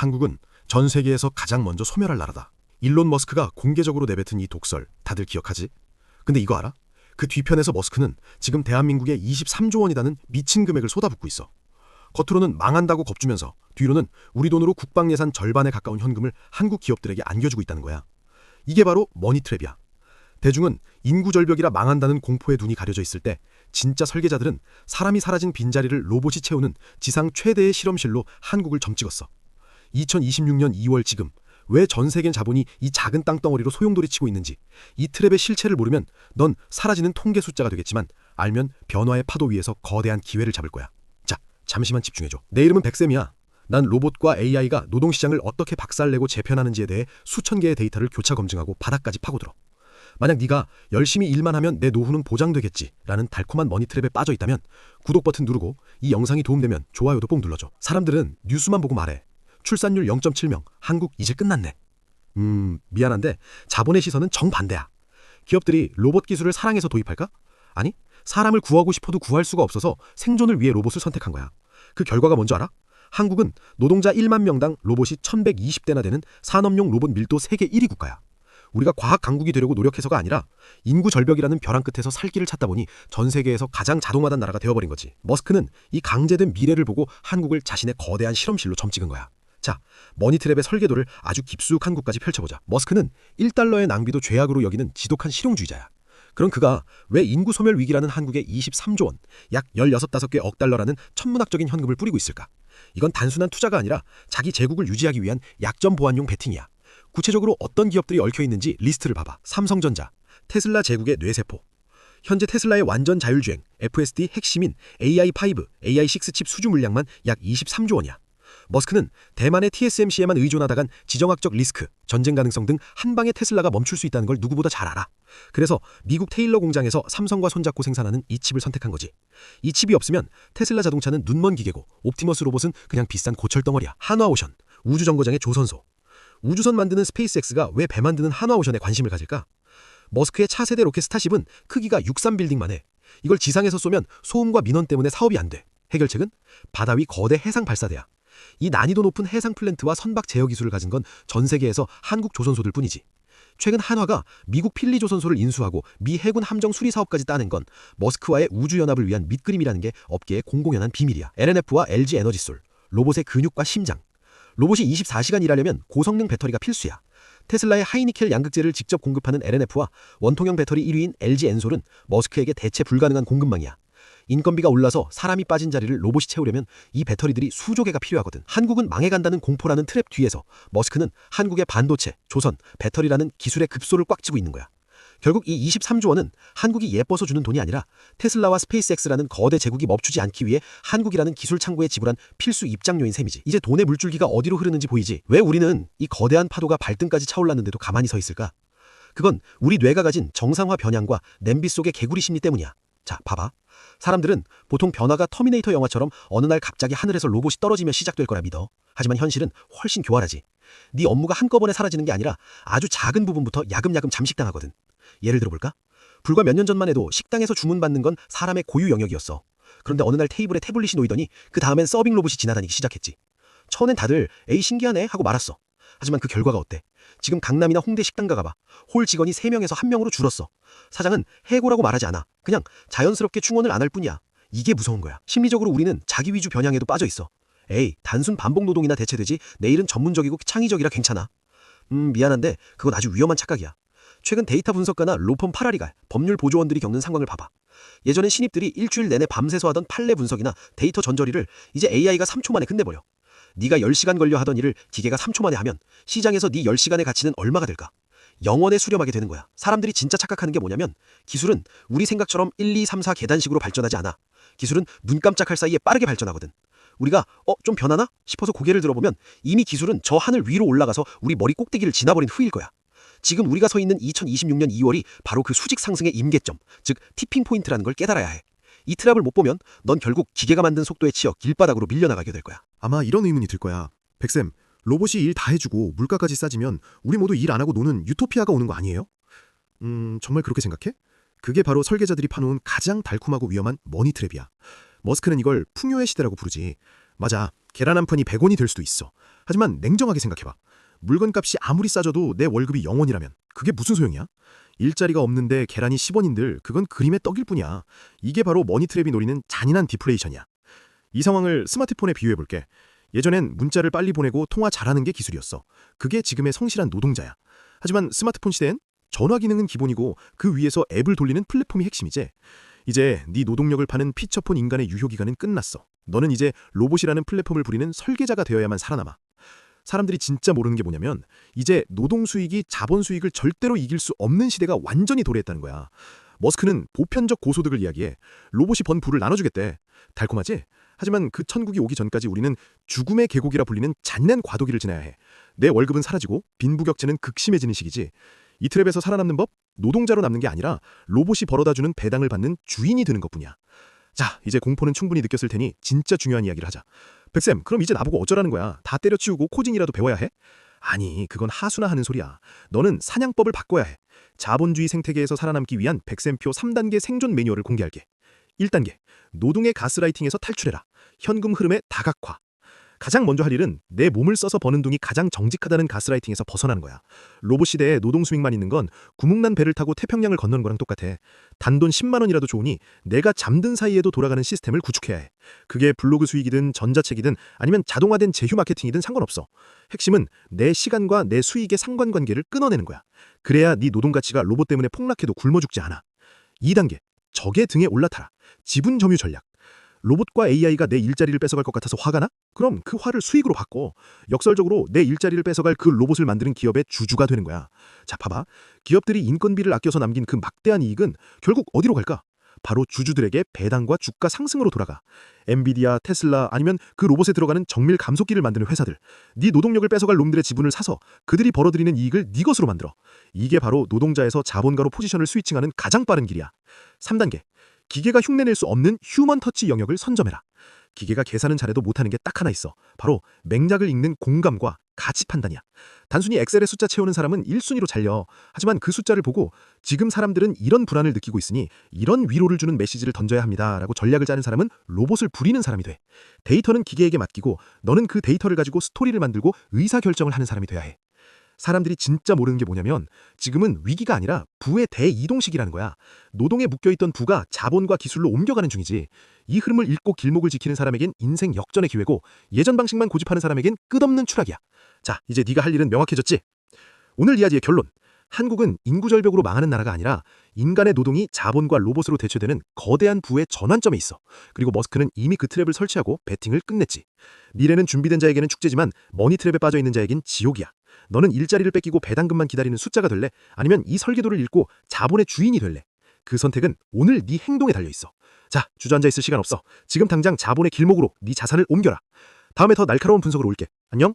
한국은 전 세계에서 가장 먼저 소멸할 나라다. 일론 머스크가 공개적으로 내뱉은 이 독설 다들 기억하지? 근데 이거 알아? 그 뒤편에서 머스크는 지금 대한민국에 23조 원이라는 미친 금액을 쏟아붓고 있어. 겉으로는 망한다고 겁주면서 뒤로는 우리 돈으로 국방 예산 절반에 가까운 현금을 한국 기업들에게 안겨주고 있다는 거야. 이게 바로 머니트랩이야. 대중은 인구 절벽이라 망한다는 공포에 눈이 가려져 있을 때 진짜 설계자들은 사람이 사라진 빈자리를 로봇이 채우는 지상 최대의 실험실로 한국을 점찍었어. 2026년 2월 지금 왜 전 세계 자본이 이 작은 땅덩어리로 소용돌이 치고 있는지, 이 트랩의 실체를 모르면 넌 사라지는 통계 숫자가 되겠지만 알면 변화의 파도 위에서 거대한 기회를 잡을 거야. 자, 잠시만 집중해줘. 내 이름은 백쌤이야. 난 로봇과 AI가 노동시장을 어떻게 박살내고 재편하는지에 대해 수천 개의 데이터를 교차 검증하고 바닥까지 파고들어. 만약 네가 열심히 일만 하면 내 노후는 보장되겠지라는 달콤한 머니트랩에 빠져 있다면 구독 버튼 누르고 이 영상이 도움되면 좋아요도 꼭 눌러줘. 사람들은 뉴스만 보고 말해. 출산율 0.7명, 한국 이제 끝났네. 미안한데 자본의 시선은 정반대야. 기업들이 로봇 기술을 사랑해서 도입할까? 아니, 사람을 구하고 싶어도 구할 수가 없어서 생존을 위해 로봇을 선택한 거야. 그 결과가 뭔지 알아? 한국은 노동자 1만 명당 로봇이 1120대나 되는 산업용 로봇 밀도 세계 1위 국가야. 우리가 과학 강국이 되려고 노력해서가 아니라 인구 절벽이라는 벼랑 끝에서 살 길을 찾다 보니 전 세계에서 가장 자동화된 나라가 되어버린 거지. 머스크는 이 강제된 미래를 보고 한국을 자신의 거대한 실험실로 점찍은 거야. 자, 머니트랩의 설계도를 아주 깊숙한 곳까지 펼쳐보자. 머스크는 1달러의 낭비도 죄악으로 여기는 지독한 실용주의자야. 그럼 그가 왜 인구 소멸 위기라는 한국에 23조 원, 약 16~5개 억 달러라는 천문학적인 현금을 뿌리고 있을까? 이건 단순한 투자가 아니라 자기 제국을 유지하기 위한 약점 보완용 베팅이야. 구체적으로 어떤 기업들이 얽혀있는지 리스트를 봐봐. 삼성전자, 테슬라 제국의 뇌세포, 현재 테슬라의 완전 자율주행, FSD 핵심인 AI5, AI6 칩 수주 물량만 약 23조 원이야. 머스크는 대만의 TSMC에만 의존하다간 지정학적 리스크, 전쟁 가능성 등 한 방에 테슬라가 멈출 수 있다는 걸 누구보다 잘 알아. 그래서 미국 테일러 공장에서 삼성과 손잡고 생산하는 이 칩을 선택한 거지. 이 칩이 없으면 테슬라 자동차는 눈먼 기계고 옵티머스 로봇은 그냥 비싼 고철덩어리야. 한화오션, 우주정거장의 조선소. 우주선 만드는 스페이스X가 왜 배 만드는 한화오션에 관심을 가질까? 머스크의 차세대 로켓 스타쉽은 크기가 63빌딩만 해. 이걸 지상에서 쏘면 소음과 민원 때문에 사업이 안 돼. 해결책은 바다 위 거대 해상 발사대야. 이 난이도 높은 해상 플랜트와 선박 제어 기술을 가진 건 전 세계에서 한국 조선소들 뿐이지. 최근 한화가 미국 필리 조선소를 인수하고 미 해군 함정 수리 사업까지 따낸 건 머스크와의 우주연합을 위한 밑그림이라는 게 업계의 공공연한 비밀이야. LNF와 LG 에너지솔, 로봇의 근육과 심장. 로봇이 24시간 일하려면 고성능 배터리가 필수야. 테슬라의 하이니켈 양극재를 직접 공급하는 LNF와 원통형 배터리 1위인 LG 엔솔은 머스크에게 대체 불가능한 공급망이야. 인건비가 올라서 사람이 빠진 자리를 로봇이 채우려면 이 배터리들이 수조 개가 필요하거든. 한국은 망해간다는 공포라는 트랩 뒤에서 머스크는 한국의 반도체, 조선, 배터리라는 기술의 급소를 꽉 쥐고 있는 거야. 결국 이 23조 원은 한국이 예뻐서 주는 돈이 아니라 테슬라와 스페이스X라는 거대 제국이 멈추지 않기 위해 한국이라는 기술 창고에 지불한 필수 입장료인 셈이지. 이제 돈의 물줄기가 어디로 흐르는지 보이지? 왜 우리는 이 거대한 파도가 발등까지 차올랐는데도 가만히 서 있을까? 그건 우리 뇌가 가진 정상화 변향과 냄비 속의 개구리 심리 때문이야. 자, 봐봐. 사람들은 보통 변화가 터미네이터 영화처럼 어느 날 갑자기 하늘에서 로봇이 떨어지며 시작될 거라 믿어. 하지만 현실은 훨씬 교활하지. 네 업무가 한꺼번에 사라지는 게 아니라 아주 작은 부분부터 야금야금 잠식당하거든. 예를 들어볼까? 불과 몇 년 전만 해도 식당에서 주문받는 건 사람의 고유 영역이었어. 그런데 어느 날 테이블에 태블릿이 놓이더니 그 다음엔 서빙 로봇이 지나다니기 시작했지. 처음엔 다들 에이 신기하네 하고 말았어. 하지만 그 결과가 어때? 지금 강남이나 홍대 식당 가봐. 홀 직원이 3명에서 1명으로 줄었어. 사장은 해고라고 말하지 않아. 그냥 자연스럽게 충원을 안 할 뿐이야. 이게 무서운 거야. 심리적으로 우리는 자기 위주 변향에도 빠져 있어. 에이, 단순 반복 노동이나 대체되지 내일은 전문적이고 창의적이라 괜찮아. 미안한데 그건 아주 위험한 착각이야. 최근 데이터 분석가나 로펌 파라리갈, 법률 보조원들이 겪는 상황을 봐봐. 예전엔 신입들이 일주일 내내 밤새서 하던 판례 분석이나 데이터 전저리를 이제 AI가 3초 만에 끝내버려. 네가 10시간 걸려 하던 일을 기계가 3초 만에 하면 시장에서 네 10시간의 가치는 얼마가 될까? 영원에 수렴하게 되는 거야. 사람들이 진짜 착각하는 게 뭐냐면 기술은 우리 생각처럼 1, 2, 3, 4 계단식으로 발전하지 않아. 기술은 눈 깜짝할 사이에 빠르게 발전하거든. 우리가 좀 변하나 싶어서 고개를 들어보면 이미 기술은 저 하늘 위로 올라가서 우리 머리 꼭대기를 지나버린 후일 거야. 지금 우리가 서 있는 2026년 2월이 바로 그 수직 상승의 임계점, 즉 티핑 포인트라는 걸 깨달아야 해. 이 트랩을 못 보면 넌 결국 기계가 만든 속도에 치여 길바닥으로 밀려나가게 될 거야. 아마 이런 의문이 들 거야. 백쌤, 로봇이 일 다 해주고 물가까지 싸지면 우리 모두 일 안 하고 노는 유토피아가 오는 거 아니에요? 정말 그렇게 생각해? 그게 바로 설계자들이 파놓은 가장 달콤하고 위험한 머니트랩이야. 머스크는 이걸 풍요의 시대라고 부르지. 맞아, 계란 한 판이 100원이 될 수도 있어. 하지만 냉정하게 생각해봐. 물건값이 아무리 싸져도 내 월급이 0원이라면 그게 무슨 소용이야? 일자리가 없는데 계란이 10원인들 그건 그림의 떡일 뿐이야. 이게 바로 머니트랩이 노리는 잔인한 디플레이션이야. 이 상황을 스마트폰에 비유해볼게. 예전엔 문자를 빨리 보내고 통화 잘하는 게 기술이었어. 그게 지금의 성실한 노동자야. 하지만 스마트폰 시대엔 전화 기능은 기본이고 그 위에서 앱을 돌리는 플랫폼이 핵심이지. 이제 네 노동력을 파는 피처폰 인간의 유효기간은 끝났어. 너는 이제 로봇이라는 플랫폼을 부리는 설계자가 되어야만 살아남아. 사람들이 진짜 모르는 게 뭐냐면 이제 노동 수익이 자본 수익을 절대로 이길 수 없는 시대가 완전히 도래했다는 거야. 머스크는 보편적 고소득을 이야기해. 로봇이 번 부를 나눠주겠대. 달콤하지? 하지만 그 천국이 오기 전까지 우리는 죽음의 계곡이라 불리는 잔인한 과도기를 지나야 해. 내 월급은 사라지고 빈부격차는 극심해지는 시기지. 이 트랩에서 살아남는 법? 노동자로 남는 게 아니라 로봇이 벌어다주는 배당을 받는 주인이 되는 것뿐이야. 자, 이제 공포는 충분히 느꼈을 테니 진짜 중요한 이야기를 하자. 백쌤, 그럼 이제 나보고 어쩌라는 거야? 다 때려치우고 코딩이라도 배워야 해? 아니, 그건 하수나 하는 소리야. 너는 사냥법을 바꿔야 해. 자본주의 생태계에서 살아남기 위한 백쌤표 3단계 생존 매뉴얼을 공개할게. 1단계, 노동의 가스라이팅에서 탈출해라. 현금 흐름의 다각화. 가장 먼저 할 일은 내 몸을 써서 버는 돈이 가장 정직하다는 가스라이팅에서 벗어나는 거야. 로봇 시대에 노동 수익만 있는 건 구멍난 배를 타고 태평양을 건너는 거랑 똑같아. 단돈 10만 원이라도 좋으니 내가 잠든 사이에도 돌아가는 시스템을 구축해야 해. 그게 블로그 수익이든 전자책이든 아니면 자동화된 제휴 마케팅이든 상관없어. 핵심은 내 시간과 내 수익의 상관관계를 끊어내는 거야. 그래야 네 노동 가치가 로봇 때문에 폭락해도 굶어 죽지 않아. 2단계, 적의 등에 올라타라. 지분 점유 전략. 로봇과 AI가 내 일자리를 뺏어갈 것 같아서 화가 나? 그럼 그 화를 수익으로 바꿔. 역설적으로 내 일자리를 뺏어갈 그 로봇을 만드는 기업의 주주가 되는 거야. 자, 봐봐. 기업들이 인건비를 아껴서 남긴 그 막대한 이익은 결국 어디로 갈까? 바로 주주들에게 배당과 주가 상승으로 돌아가. 엔비디아, 테슬라 아니면 그 로봇에 들어가는 정밀 감속기를 만드는 회사들. 네 노동력을 뺏어갈 놈들의 지분을 사서 그들이 벌어들이는 이익을 네 것으로 만들어. 이게 바로 노동자에서 자본가로 포지션을 스위칭하는 가장 빠른 길이야. 3단계. 기계가 흉내낼 수 없는 휴먼 터치 영역을 선점해라. 기계가 계산은 잘해도 못하는 게 딱 하나 있어. 바로 맥락을 읽는 공감과 가치 판단이야. 단순히 엑셀에 숫자 채우는 사람은 1순위로 잘려. 하지만 그 숫자를 보고 지금 사람들은 이런 불안을 느끼고 있으니 이런 위로를 주는 메시지를 던져야 합니다 라고 전략을 짜는 사람은 로봇을 부리는 사람이 돼. 데이터는 기계에게 맡기고 너는 그 데이터를 가지고 스토리를 만들고 의사결정을 하는 사람이 돼야 해. 사람들이 진짜 모르는 게 뭐냐면 지금은 위기가 아니라 부의 대이동 시기라는 거야. 노동에 묶여있던 부가 자본과 기술로 옮겨가는 중이지. 이 흐름을 읽고 길목을 지키는 사람에겐 인생 역전의 기회고 예전 방식만 고집하는 사람에겐 끝없는 추락이야. 자, 이제 네가 할 일은 명확해졌지? 오늘 이야기의 결론. 한국은 인구절벽으로 망하는 나라가 아니라 인간의 노동이 자본과 로봇으로 대체되는 거대한 부의 전환점에 있어. 그리고 머스크는 이미 그 트랩을 설치하고 배팅을 끝냈지. 미래는 준비된 자에게는 축제지만 머니트랩에 빠져있는 자에겐 지옥이야. 너는 일자리를 뺏기고 배당금만 기다리는 숫자가 될래? 아니면 이 설계도를 읽고 자본의 주인이 될래? 그 선택은 오늘 네 행동에 달려있어. 자, 주저앉아 있을 시간 없어. 지금 당장 자본의 길목으로 네 자산을 옮겨라. 다음에 더 날카로운 분석으로 올게. 안녕?